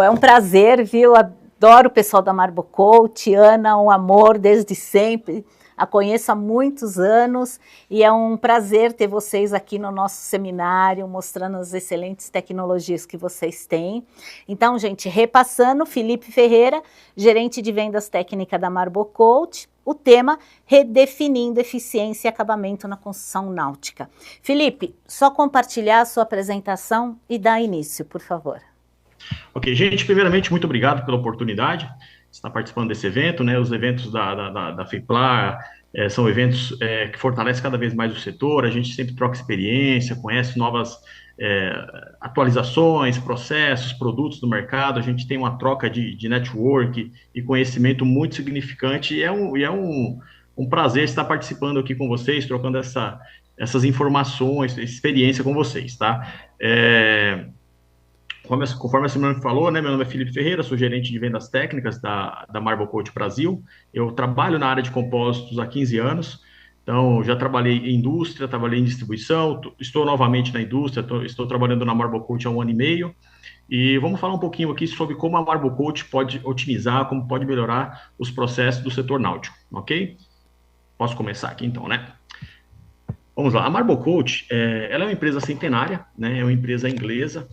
É um prazer, viu? Adoro o pessoal da Marbocoach, Ana, um amor desde sempre. A conheço há muitos anos e é um prazer ter vocês aqui no nosso seminário, mostrando as excelentes tecnologias que vocês têm. Então, gente, repassando, Felipe Ferreira, gerente de vendas técnica da Marbocoach, o tema redefinindo eficiência e acabamento na construção náutica. Felipe, só compartilhar a sua apresentação e dar início, por favor. Ok, gente, primeiramente, muito obrigado pela oportunidade de estar participando desse evento, né? Os eventos da FIPLAR são eventos que fortalecem cada vez mais o setor, a gente sempre troca experiência, conhece novas atualizações, processos, produtos do mercado, a gente tem uma troca de network e conhecimento muito significante e é um prazer estar participando aqui com vocês, trocando essas informações, experiência com vocês, tá? Conforme a Simone falou, né, meu nome é Felipe Ferreira, sou gerente de vendas técnicas da Marbocoach Brasil. Eu trabalho na área de compósitos há 15 anos, então já trabalhei em indústria, trabalhei em distribuição, estou novamente na indústria, estou trabalhando na Marbocoach há 1 ano e meio, e vamos falar um pouquinho aqui sobre como a Marbocoach pode otimizar, como pode melhorar os processos do setor náutico, ok? Posso começar aqui então, né? Vamos lá, a Marbocoach, ela é uma empresa centenária, né, é uma empresa inglesa,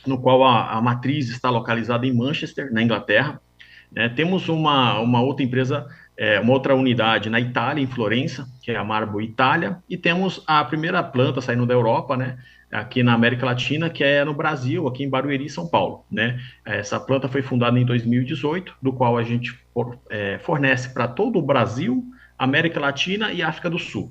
no qual a matriz está localizada em Manchester, na Inglaterra. Temos uma outra empresa, uma outra unidade na Itália, em Florença, que é a Marbo Itália, e temos a primeira planta saindo da Europa, né, aqui na América Latina, que é no Brasil, aqui em Barueri, São Paulo. Né? Essa planta foi fundada em 2018, do qual a gente fornece para todo o Brasil, América Latina e África do Sul.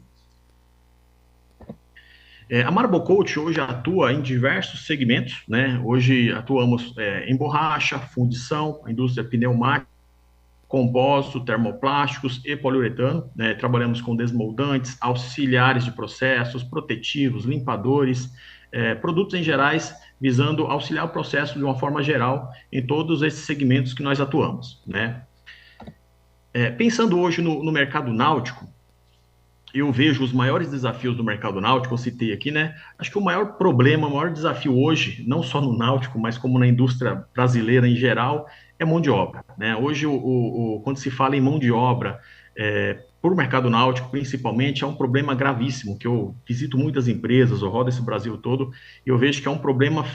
A Marbocoach hoje atua em diversos segmentos, né? Hoje atuamos em borracha, fundição, indústria pneumática, compósito, termoplásticos e poliuretano, né? Trabalhamos com desmoldantes, auxiliares de processos, protetivos, limpadores, produtos em gerais, visando auxiliar o processo de uma forma geral em todos esses segmentos que nós atuamos, né? Pensando hoje no mercado náutico, eu vejo os maiores desafios do mercado náutico, eu citei aqui, né? Acho que o maior problema, o maior desafio hoje, não só no náutico, mas como na indústria brasileira em geral, é mão de obra, né? Hoje, quando se fala em mão de obra, por mercado náutico, principalmente, é um problema gravíssimo, que eu visito muitas empresas, eu rodo esse Brasil todo, e eu vejo que é um problema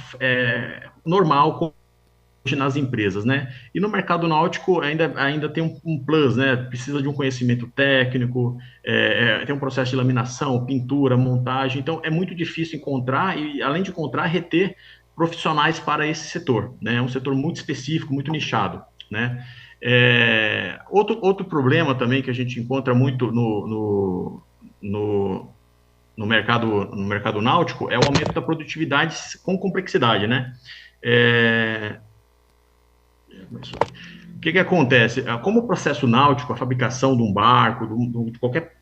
normal, nas empresas, né? E no mercado náutico ainda tem um plus, né? Precisa de um conhecimento técnico, tem um processo de laminação, pintura, montagem, então é muito difícil encontrar e, além de encontrar, reter profissionais para esse setor, né? É um setor muito específico, muito nichado, né? Outro problema também que a gente encontra muito no mercado náutico é o aumento da produtividade com complexidade, né? O que acontece? Como o processo náutico, a fabricação de um barco, de qualquer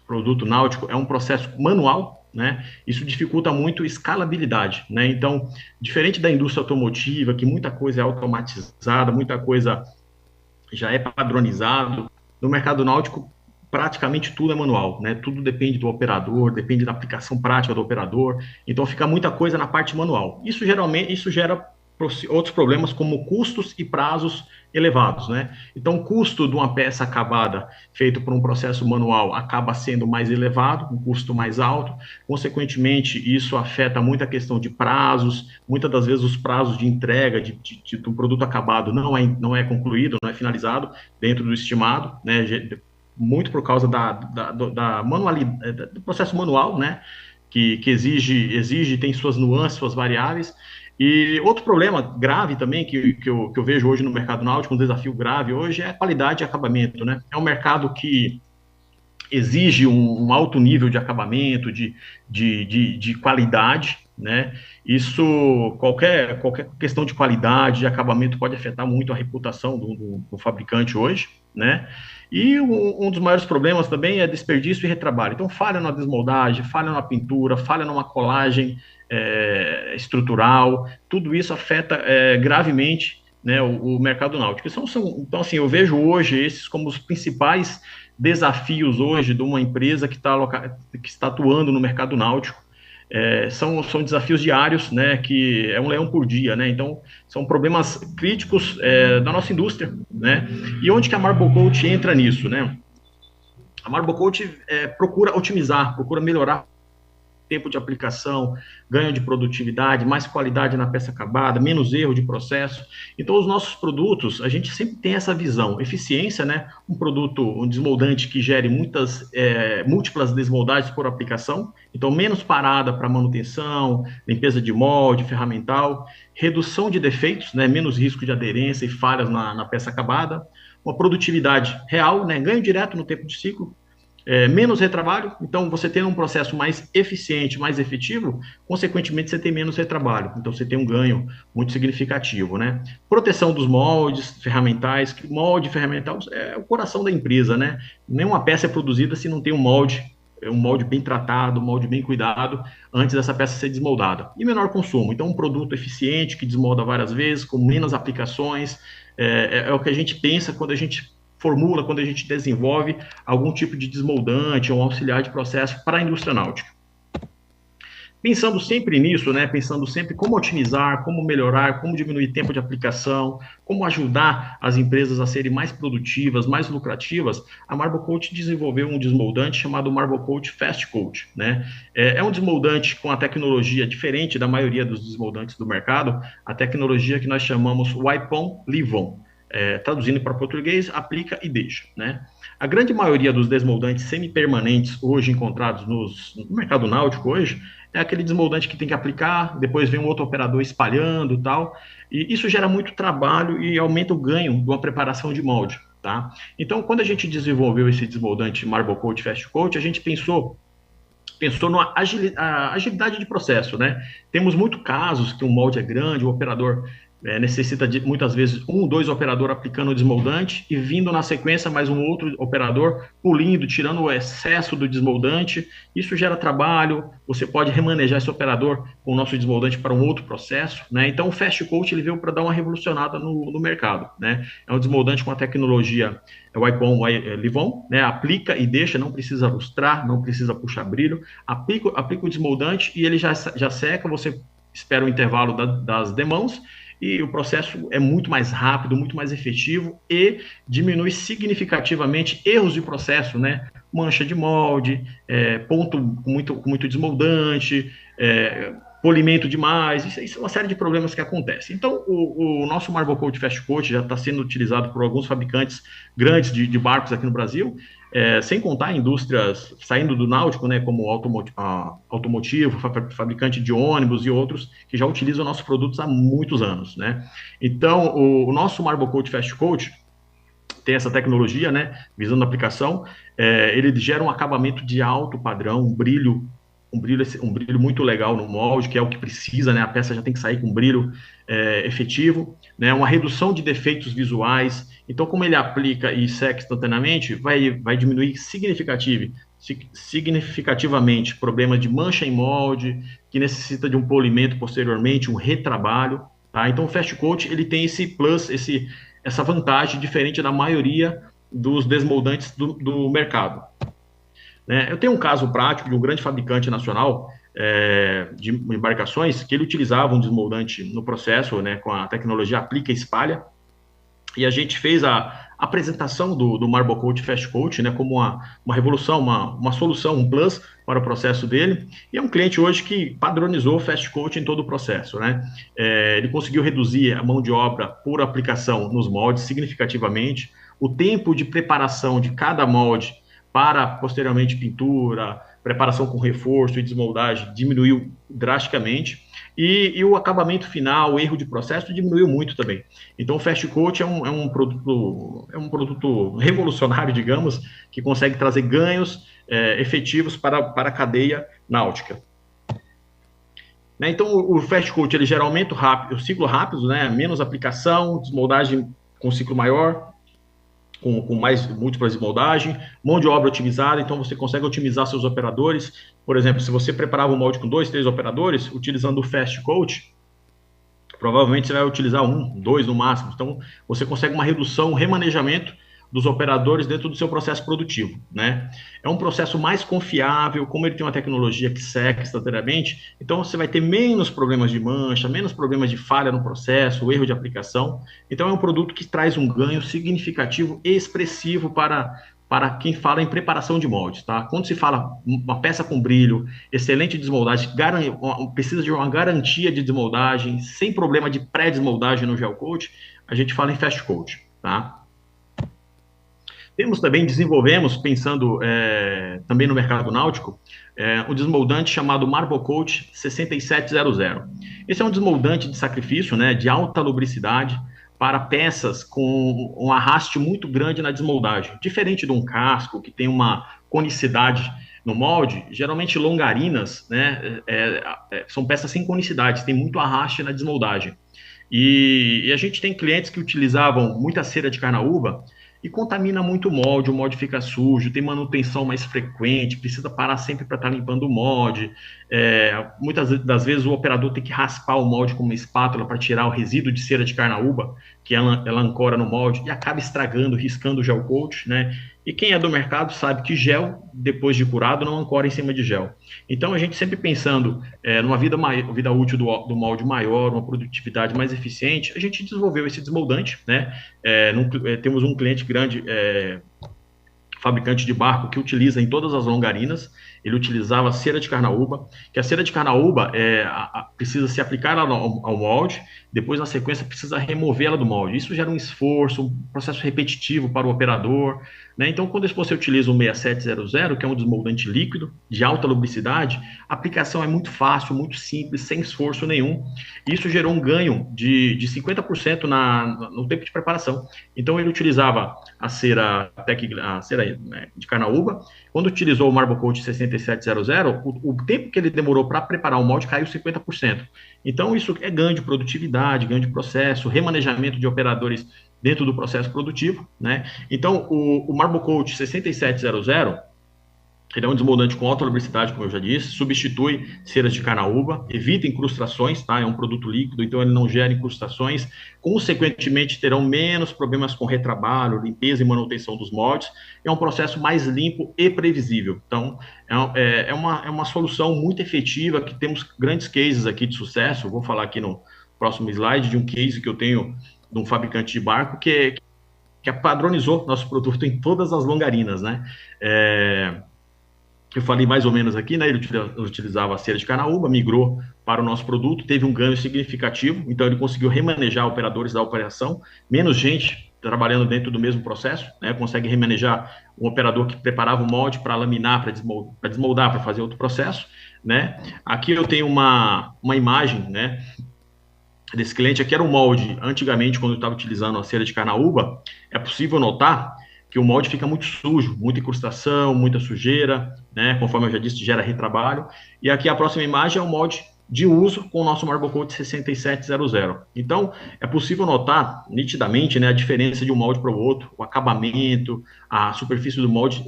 produto náutico, é um processo manual, né? Isso dificulta muito a escalabilidade, né? Então, diferente da indústria automotiva, que muita coisa é automatizada, muita coisa já é padronizado, no mercado náutico, praticamente tudo é manual, né? Tudo depende do operador, depende da aplicação prática do operador, então fica muita coisa na parte manual. Isso gera outros problemas como custos e prazos elevados, né? Então, o custo de uma peça acabada feito por um processo manual acaba sendo mais elevado, um custo mais alto. Consequentemente, isso afeta muito a questão de prazos. Muitas das vezes, os prazos de entrega do produto acabado não é concluído, não é finalizado dentro do estimado, né? Muito por causa da manualidade, do processo manual, né? Que exige, tem suas nuances, suas variáveis. E outro problema grave também que eu vejo hoje no mercado náutico, um desafio grave hoje, é a qualidade de acabamento, né? É um mercado que exige um alto nível de acabamento, de qualidade, né? Isso, qualquer questão de qualidade, de acabamento pode afetar muito a reputação do fabricante hoje, né? E um dos maiores problemas também é desperdício e retrabalho. Então, falha na desmoldagem, falha na pintura, falha numa colagem estrutural, tudo isso afeta gravemente, né, o mercado náutico. Então, assim, eu vejo hoje esses como os principais desafios hoje de uma empresa que está atuando no mercado náutico. são desafios diários, né, que é um leão por dia, né, então são problemas críticos da nossa indústria, né, e onde que a Marble Coat entra nisso, né? A Marble Coat procura otimizar, procura melhorar tempo de aplicação, ganho de produtividade, mais qualidade na peça acabada, menos erro de processo. Então, os nossos produtos, a gente sempre tem essa visão. Eficiência, né? Um produto, um desmoldante que gere múltiplas desmoldagens por aplicação, então menos parada para manutenção, limpeza de molde, ferramental, redução de defeitos, né? Menos risco de aderência e falhas na peça acabada, uma produtividade real, né? Ganho direto no tempo de ciclo, menos retrabalho, então você tendo um processo mais eficiente, mais efetivo, consequentemente você tem menos retrabalho, então você tem um ganho muito significativo, né? Proteção dos moldes, ferramentais, que molde ferramental é o coração da empresa, né? Nenhuma peça é produzida se não tem um molde bem tratado, um molde bem cuidado, antes dessa peça ser desmoldada. E menor consumo, então um produto eficiente, que desmolda várias vezes, com menos aplicações, é o que a gente pensa quando a gente formula, quando a gente desenvolve algum tipo de desmoldante ou auxiliar de processo para a indústria náutica. Pensando sempre nisso, né, pensando sempre como otimizar, como melhorar, como diminuir tempo de aplicação, como ajudar as empresas a serem mais produtivas, mais lucrativas, a Marble Coat desenvolveu um desmoldante chamado Marble Coat Fast Coat, né? É um desmoldante com a tecnologia diferente da maioria dos desmoldantes do mercado, a tecnologia que nós chamamos Wipe-On Leave-On. Traduzindo para português, aplica e deixa, né? A grande maioria dos desmoldantes semipermanentes hoje encontrados no mercado náutico hoje é aquele desmoldante que tem que aplicar, depois vem um outro operador espalhando e tal, e isso gera muito trabalho e aumenta o ganho de uma preparação de molde, tá? Então, quando a gente desenvolveu esse desmoldante Marble Coat Fast Coat, a gente pensou numa agilidade de processo, né? Temos muitos casos que um molde é grande, o operador necessita de, muitas vezes, dois operadores aplicando o desmoldante e vindo na sequência mais um outro operador pulindo, tirando o excesso do desmoldante. Isso gera trabalho, você pode remanejar esse operador com o nosso desmoldante para um outro processo, né? Então, o Fast Coat ele veio para dar uma revolucionada no mercado, né? É um desmoldante com a tecnologia Wipe-On, Leave-On, né? Aplica e deixa, não precisa lustrar, não precisa puxar brilho, aplica o desmoldante e ele já seca, você espera o intervalo das demãos, e o processo é muito mais rápido, muito mais efetivo e diminui significativamente erros de processo, né? Mancha de molde, ponto com muito desmoldante, polimento demais, isso é uma série de problemas que acontecem. Então, o nosso Marble Coat Fast Coat já está sendo utilizado por alguns fabricantes grandes de barcos aqui no Brasil, sem contar indústrias saindo do náutico, né, como automotivo, fabricante de ônibus e outros, que já utilizam nossos produtos há muitos anos, né? Então, o nosso Marble Coat Fast Coat tem essa tecnologia, né, visando a aplicação, ele gera um acabamento de alto padrão, um brilho muito legal no molde, que é o que precisa, né? A peça já tem que sair com um brilho efetivo, né? Uma redução de defeitos visuais. Então, como ele aplica e seca instantaneamente, vai diminuir significativamente problemas de mancha em molde, que necessita de um polimento posteriormente, um retrabalho, tá? Então, o Fast Coat, ele tem esse plus, essa vantagem diferente da maioria dos desmoldantes do mercado. Eu tenho um caso prático de um grande fabricante nacional de embarcações que ele utilizava um desmoldante no processo, né, com a tecnologia aplica e espalha, e a gente fez a apresentação do Marble Coat Fast Coat, né, como uma revolução, uma solução, um plus para o processo dele, e é um cliente hoje que padronizou o Fast Coat em todo o processo, né? Ele conseguiu reduzir a mão de obra por aplicação nos moldes significativamente, o tempo de preparação de cada molde para posteriormente pintura, preparação com reforço e desmoldagem diminuiu drasticamente, e o acabamento final, o erro de processo diminuiu muito também. Então o Fast Coat é um produto revolucionário, digamos, que consegue trazer ganhos efetivos para a cadeia náutica. Então o Fast Coat ele gera aumento rápido, o ciclo rápido, né, menos aplicação, desmoldagem com ciclo maior, com mais múltiplas de moldagem, mão de obra otimizada, então você consegue otimizar seus operadores. Por exemplo, se você preparava um molde com 2, 3 operadores, utilizando o Fast Coat, provavelmente você vai utilizar 1, 2 no máximo. Então, você consegue uma redução, um remanejamento dos operadores dentro do seu processo produtivo, né? É um processo mais confiável, como ele tem uma tecnologia que seca instantaneamente, então você vai ter menos problemas de mancha, menos problemas de falha no processo, erro de aplicação. Então é um produto que traz um ganho significativo e expressivo para quem fala em preparação de moldes, tá? Quando se fala uma peça com brilho, excelente desmoldagem, precisa de uma garantia de desmoldagem, sem problema de pré-desmoldagem no gel coat, a gente fala em fast coat, tá? Desenvolvemos, pensando também no mercado náutico, um desmoldante chamado Marbocoat 6700. Esse é um desmoldante de sacrifício, né, de alta lubricidade, para peças com um arraste muito grande na desmoldagem. Diferente de um casco, que tem uma conicidade no molde, geralmente longarinas, né, são peças sem conicidade, tem muito arraste na desmoldagem. E a gente tem clientes que utilizavam muita cera de carnaúba e contamina muito o molde fica sujo, tem manutenção mais frequente, precisa parar sempre para estar limpando o molde. Muitas das vezes o operador tem que raspar o molde com uma espátula para tirar o resíduo de cera de carnaúba, que ela ancora no molde, e acaba estragando, riscando o gel coat, né? E quem é do mercado sabe que gel, depois de curado, não ancora em cima de gel. Então, a gente sempre pensando numa vida útil do molde maior, uma produtividade mais eficiente, a gente desenvolveu esse desmoldante, né? Temos um cliente grande, fabricante de barco, que utiliza em todas as longarinas. Ele utilizava cera de carnaúba, que a cera de carnaúba precisa se aplicar ao molde, depois na sequência precisa removê-la do molde. Isso gera um esforço, um processo repetitivo para o operador, né? Então, quando você utiliza o 6700, que é um desmoldante líquido, de alta lubricidade, a aplicação é muito fácil, muito simples, sem esforço nenhum. Isso gerou um ganho de 50% no tempo de preparação. Então, ele utilizava a cera de carnaúba. Quando utilizou o Marbocoat 6700, o tempo que ele demorou para preparar o molde caiu 50%. Então, isso é ganho de produtividade, ganho de processo, remanejamento de operadores dentro do processo produtivo, né? Então, o Marbocoat 6700, ele é um desmoldante com alta lubricidade, como eu já disse, substitui ceras de carnaúba, evita incrustações, tá? É um produto líquido, então ele não gera incrustações, consequentemente terão menos problemas com retrabalho, limpeza e manutenção dos moldes, é um processo mais limpo e previsível. Então, é uma solução muito efetiva, que temos grandes cases aqui de sucesso. Vou falar aqui no próximo slide de um case que eu tenho de um fabricante de barco que padronizou nosso produto em todas as longarinas, né? Eu falei mais ou menos aqui, né? Ele utilizava a cera de carnaúba, migrou para o nosso produto, teve um ganho significativo, então ele conseguiu remanejar operadores da operação, menos gente trabalhando dentro do mesmo processo, né? Consegue remanejar um operador que preparava o molde para laminar, para desmoldar, para fazer outro processo, né? Aqui eu tenho uma imagem, né, desse cliente. Aqui era um molde, antigamente, quando eu estava utilizando a cera de carnaúba, é possível notar que o molde fica muito sujo, muita incrustação, muita sujeira, né? Conforme eu já disse, gera retrabalho. E aqui a próxima imagem é o molde de uso com o nosso Marbocoat 6700. Então, é possível notar nitidamente, né, a diferença de um molde para o outro, o acabamento, a superfície do molde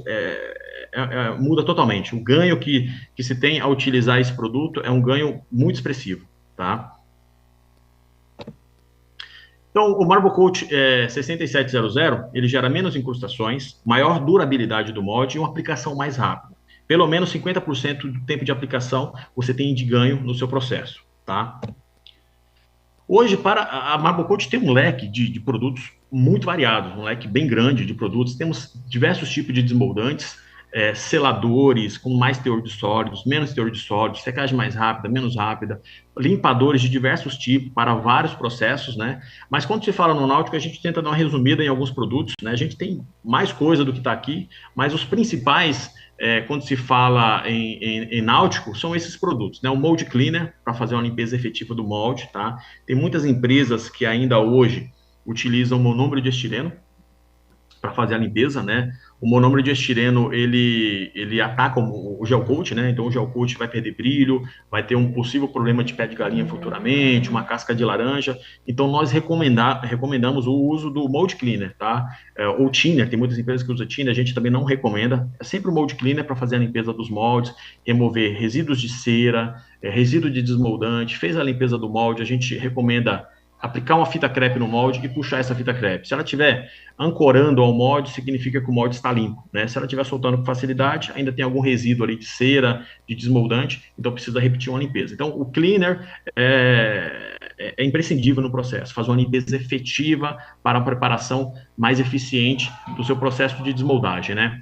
muda totalmente. O ganho que se tem ao utilizar esse produto é um ganho muito expressivo, tá? Então, o Marbocoat 6700, ele gera menos incrustações, maior durabilidade do molde e uma aplicação mais rápida. Pelo menos 50% do tempo de aplicação você tem de ganho no seu processo, tá? Hoje, a Marbocoat tem um leque de produtos muito variados, um leque bem grande de produtos. Temos diversos tipos de desmoldantes, seladores com mais teor de sólidos, menos teor de sólidos, secagem mais rápida, menos rápida, limpadores de diversos tipos para vários processos, né? Mas quando se fala no náutico, a gente tenta dar uma resumida em alguns produtos, né? A gente tem mais coisa do que está aqui, mas os principais, quando se fala em náutico, são esses produtos, né? O Mold Cleaner, para fazer uma limpeza efetiva do molde, tá? Tem muitas empresas que ainda hoje utilizam monômero de estireno para fazer a limpeza, né? O monômero de estireno, ele ataca o gel coat, né? Então o gel coat vai perder brilho, vai ter um possível problema de pé de galinha futuramente, uma casca de laranja. Então nós recomendamos o uso do Mold Cleaner, tá? Ou Thinner, tem muitas empresas que usam Thinner, a gente também não recomenda. É sempre o Mold Cleaner para fazer a limpeza dos moldes, remover resíduos de cera, resíduo de desmoldante. Fez a limpeza do molde, a gente recomenda aplicar uma fita crepe no molde e puxar essa fita crepe. Se ela estiver ancorando ao molde, significa que o molde está limpo, né? Se ela estiver soltando com facilidade, ainda tem algum resíduo ali de cera, de desmoldante, então precisa repetir uma limpeza. Então, o cleaner é imprescindível no processo, faz uma limpeza efetiva para a preparação mais eficiente do seu processo de desmoldagem, né?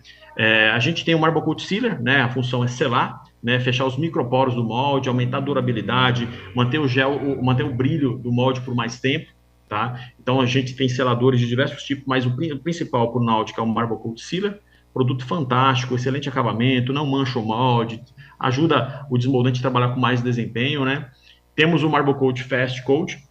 A gente tem o Marble Coat Sealer, né? A função é selar, né, fechar os microporos do molde, aumentar a durabilidade, manter o gel, manter o brilho do molde por mais tempo, tá? Então a gente tem seladores de diversos tipos, mas o principal para o Náutica é o Marble Coat Sealer, produto fantástico, excelente acabamento, não mancha o molde, ajuda o desmoldante a trabalhar com mais desempenho, né? Temos o Marble Coat Fast Coat,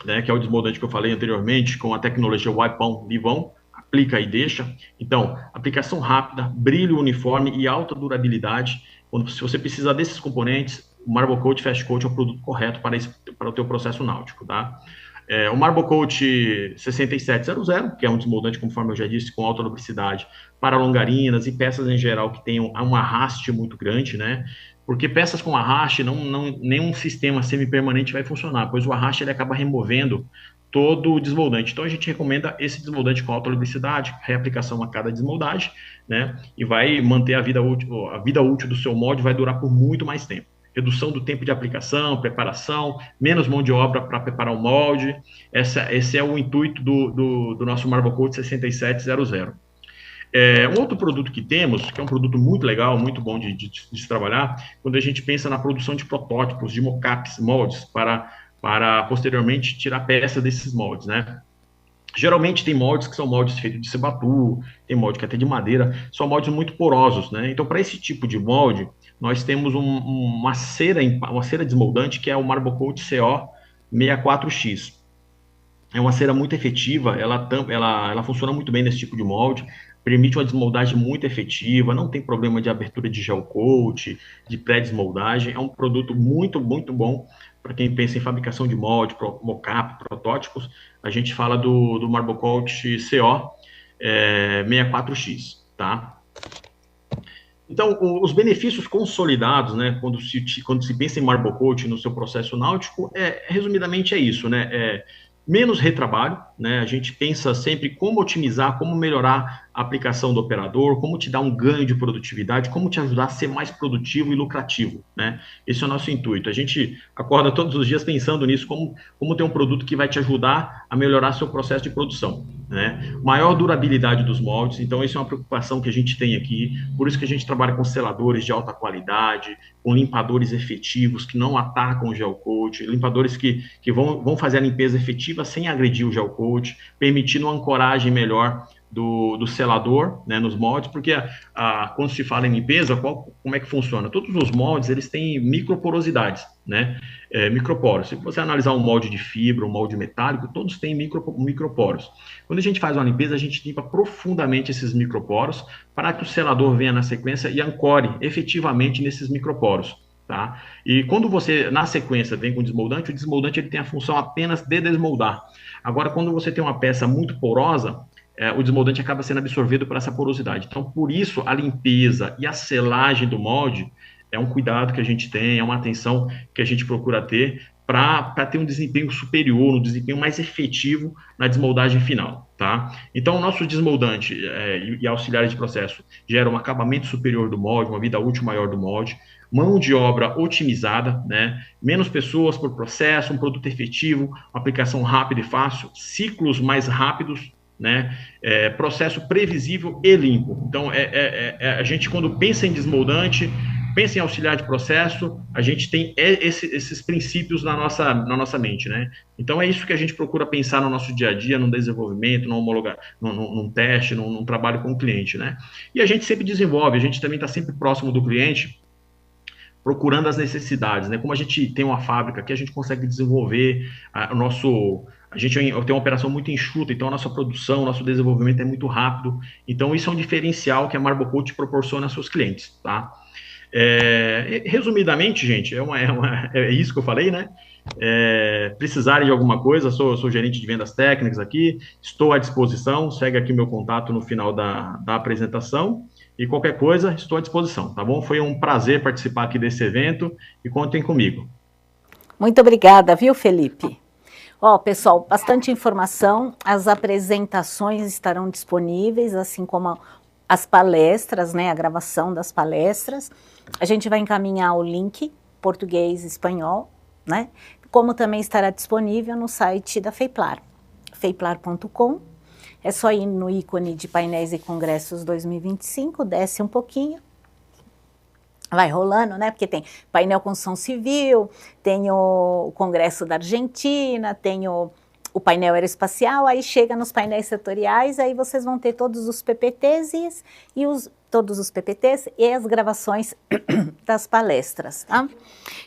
né, que é o desmoldante que eu falei anteriormente, com a tecnologia Wipe On Leave On, aplica e deixa. Então, aplicação rápida, brilho uniforme e alta durabilidade. Se você precisar desses componentes, o Marble Coat Fast Coat é o produto correto para o teu processo náutico, tá? O Marble Coat 6700, que é um desmoldante, conforme eu já disse, com alta lubricidade, para longarinas e peças em geral que tenham um arraste muito grande, né? Porque peças com arraste, nenhum sistema semi-permanente vai funcionar, pois o arraste ele acaba removendo todo o desmoldante. Então, a gente recomenda esse desmoldante com alta lubricidade, reaplicação a cada desmoldagem, né? E vai manter a vida útil do seu molde, vai durar por muito mais tempo. Redução do tempo de aplicação, preparação, menos mão de obra para preparar o molde. Esse é o intuito do nosso Marble Coat 6700. Um outro produto que temos, que é um produto muito legal, muito bom de se trabalhar, quando a gente pensa na produção de protótipos, de mockups, moldes, para posteriormente tirar peça desses moldes, né? Geralmente tem moldes que são moldes feitos de sebatu, tem molde que é até de madeira, são moldes muito porosos, né? Então, para esse tipo de molde, nós temos uma cera desmoldante que é o Marble Coat CO 64X. É uma cera muito efetiva, ela funciona muito bem nesse tipo de molde, permite uma desmoldagem muito efetiva, não tem problema de abertura de gel coat, de pré-desmoldagem, é um produto muito, muito bom para quem pensa em fabricação de molde, mockup, protótipos. A gente fala do Marble Coat CO 64X, tá? Então, os benefícios consolidados, né, quando se pensa em Marble Coat no seu processo náutico, resumidamente é isso, né? Menos retrabalho, né? A gente pensa sempre como otimizar, como melhorar a aplicação do operador, como te dar um ganho de produtividade, como te ajudar a ser mais produtivo e lucrativo, né? Esse é o nosso intuito. A gente acorda todos os dias pensando nisso, como ter um produto que vai te ajudar a melhorar seu processo de produção, né? Maior durabilidade dos moldes, então isso é uma preocupação que a gente tem aqui, por isso que a gente trabalha com seladores de alta qualidade, com limpadores efetivos que não atacam o gel coat, limpadores que vão fazer a limpeza efetiva sem agredir o gel coat, permitindo uma ancoragem melhor do selador, né, nos moldes, porque quando se fala em limpeza, como é que funciona? Todos os moldes, eles têm microporosidades, né, microporos. Se você analisar um molde de fibra, um molde metálico, todos têm microporos. Quando a gente faz uma limpeza, a gente limpa profundamente esses microporos para que o selador venha na sequência e ancore efetivamente nesses microporos, tá? E quando você, na sequência, vem com o desmoldante ele tem a função apenas de desmoldar. Agora, quando você tem uma peça muito porosa, o desmoldante acaba sendo absorvido por essa porosidade. Então, por isso, a limpeza e a selagem do molde é um cuidado que a gente tem, é uma atenção que a gente procura ter para ter um desempenho superior, um desempenho mais efetivo na desmoldagem final, tá? Então, o nosso desmoldante e auxiliares de processo geram um acabamento superior do molde, uma vida útil maior do molde, mão de obra otimizada, né? Menos pessoas por processo, um produto efetivo, uma aplicação rápida e fácil, ciclos mais rápidos, né? Processo previsível e limpo. Então, a gente, quando pensa em desmoldante, pensa em auxiliar de processo, a gente tem esses princípios na nossa mente, né? Então, é isso que a gente procura pensar no nosso dia a dia, no desenvolvimento, num teste, num trabalho com o cliente, né? E a gente sempre desenvolve, a gente também está sempre próximo do cliente, procurando as necessidades, né? Como a gente tem uma fábrica que a gente consegue desenvolver a gente tem uma operação muito enxuta, então a nossa produção, o nosso desenvolvimento é muito rápido. Então, isso é um diferencial que a Marble Coat proporciona aos seus clientes, tá? Resumidamente, gente, é isso que eu falei, né? Precisarem de alguma coisa, sou gerente de vendas técnicas aqui, estou à disposição, segue aqui meu contato no final da apresentação, e qualquer coisa, estou à disposição, tá bom? Foi um prazer participar aqui desse evento, e contem comigo. Muito obrigada, viu, Felipe? Ó, pessoal, bastante informação, as apresentações estarão disponíveis, assim como as palestras, né, a gravação das palestras. A gente vai encaminhar o link português e espanhol, né, como também estará disponível no site da FEIPLAR, feiplar.com. É só ir no ícone de painéis e congressos 2025, desce um pouquinho, vai rolando, né? Porque tem painel construção civil, tem o Congresso da Argentina, tem o painel aeroespacial, aí chega nos painéis setoriais, aí vocês vão ter todos os PPTs todos os PPTs e as gravações das palestras, tá?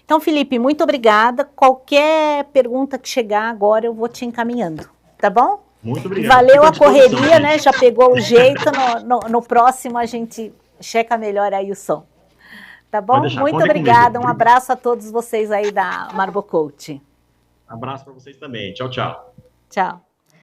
Então, Felipe, muito obrigada. Qualquer pergunta que chegar agora, eu vou te encaminhando, tá bom? Muito obrigado. Valeu a correria, né? Já pegou o jeito, no próximo a gente checa melhor aí o som. Tá bom? Muito obrigada, um abraço a todos vocês aí da Marbocoach. Abraço para vocês também. Tchau, tchau. Tchau.